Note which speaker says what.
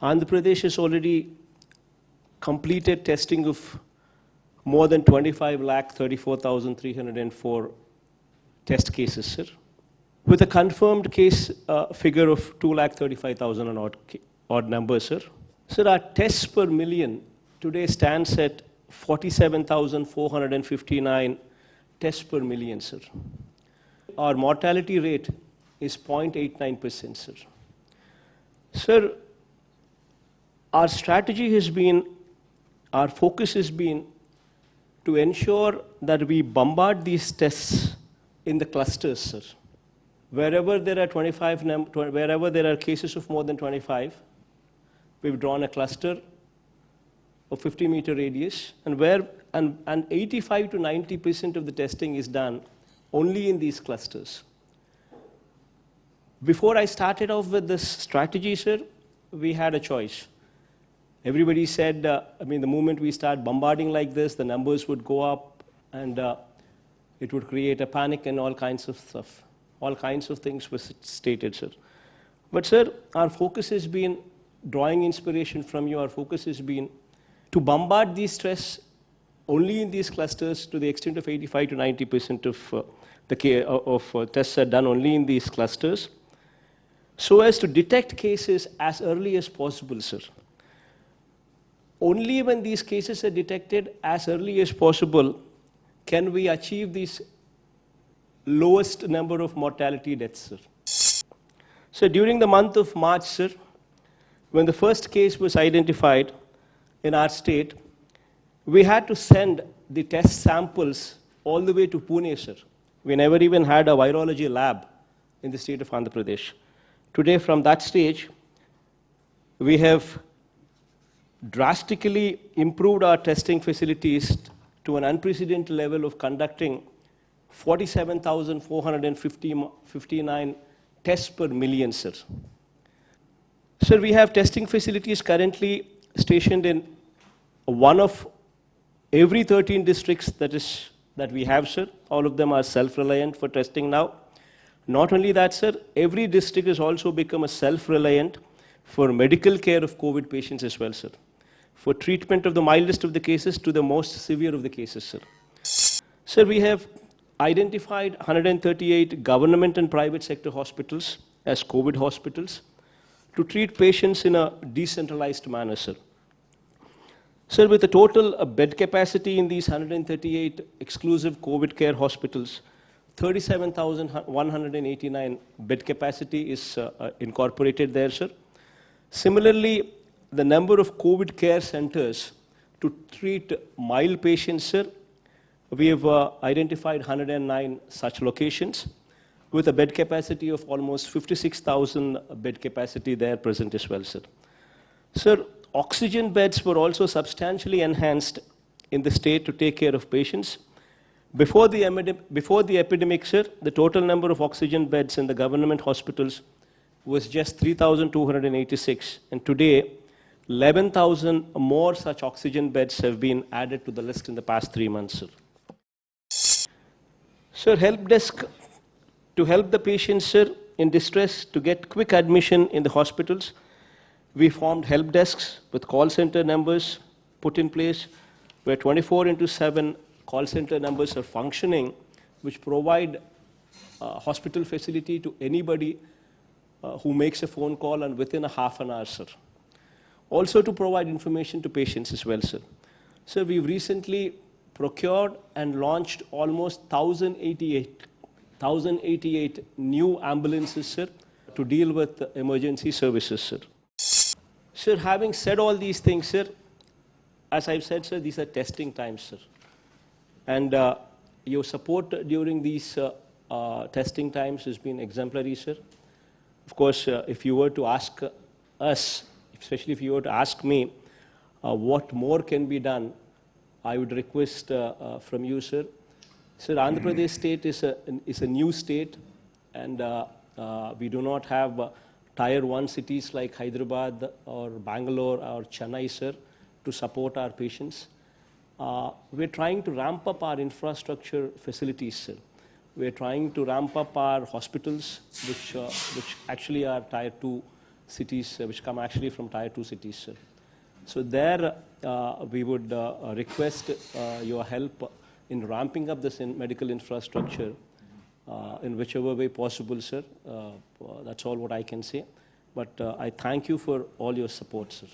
Speaker 1: Andhra Pradesh has already completed testing of more than 25,34,304 test cases, sir, with a confirmed case figure of 2,35,000 and odd numbers, sir. Sir, our tests per million today stands at 47,459 tests per million, sir. Our mortality rate is 0.89%, sir. Sir, our strategy has been, our focus has been to ensure that we bombard these tests in the clusters, sir. Wherever there are wherever there are cases of more than 25, we've drawn a cluster of 50-meter radius, and 85 to 90% of the testing is done only in these clusters. Before I started off with this strategy, sir, we had a choice. Everybody said, the moment we start bombarding like this, the numbers would go up, and it would create a panic and all kinds of stuff. All kinds of things were stated, sir. But, sir, our focus has been, drawing inspiration from you, our focus has been to bombard these tests only in these clusters to the extent of 85 to 90% of tests are done only in these clusters, so as to detect cases as early as possible, sir. Only when these cases are detected as early as possible can we achieve this lowest number of mortality deaths, sir. So during the month of March, sir, when the first case was identified in our state, we had to send the test samples all the way to Pune, sir. We never even had a virology lab in the state of Andhra Pradesh. Today, from that stage, we have drastically improved our testing facilities to an unprecedented level of conducting 47,459 tests per million, sir. Sir, we have testing facilities currently stationed in one of every 13 districts that we have, sir. All of them are self-reliant for testing now. Not only that, sir, every district has also become a self-reliant for medical care of COVID patients as well, sir. For treatment of the mildest of the cases to the most severe of the cases, sir. Sir, we have identified 138 government and private sector hospitals as COVID hospitals to treat patients in a decentralized manner, sir. Sir, with a total bed capacity in these 138 exclusive COVID care hospitals, 37,189 bed capacity is incorporated there, sir. Similarly, the number of COVID care centers to treat mild patients, sir, we have identified 109 such locations with a bed capacity of almost 56,000 bed capacity there present as well, sir. Sir, oxygen beds were also substantially enhanced in the state to take care of patients. Before the epidemic, sir, the total number of oxygen beds in the government hospitals was just 3,286, and today 11,000 more such oxygen beds have been added to the list in the past 3 months, sir. Sir, help desk to help the patients, sir, in distress to get quick admission in the hospitals. We formed help desks with call center numbers put in place where 24/7 call center numbers are functioning, which provide hospital facility to anybody who makes a phone call and within a half an hour, sir. Also to provide information to patients as well, sir. Sir, we've recently procured and launched almost 1,088 new ambulances, sir, to deal with emergency services, sir. Sir, having said all these things, sir, as I've said, sir, these are testing times, sir. And your support during these testing times has been exemplary, sir. Of course, if you were to ask us, especially if you were to ask me what more can be done, I would request from you, sir. Sir, Andhra Pradesh state is a new state, and we do not have Tier 1 cities like Hyderabad or Bangalore or Chennai, sir, to support our patients. We're trying to ramp up our infrastructure facilities, sir. We're trying to ramp up our hospitals, which actually are Tier 2 cities which come actually from Tier 2 cities, sir. So there we would request your help in ramping up this medical infrastructure in whichever way possible, sir. That's all what I can say. But I thank you for all your support, sir.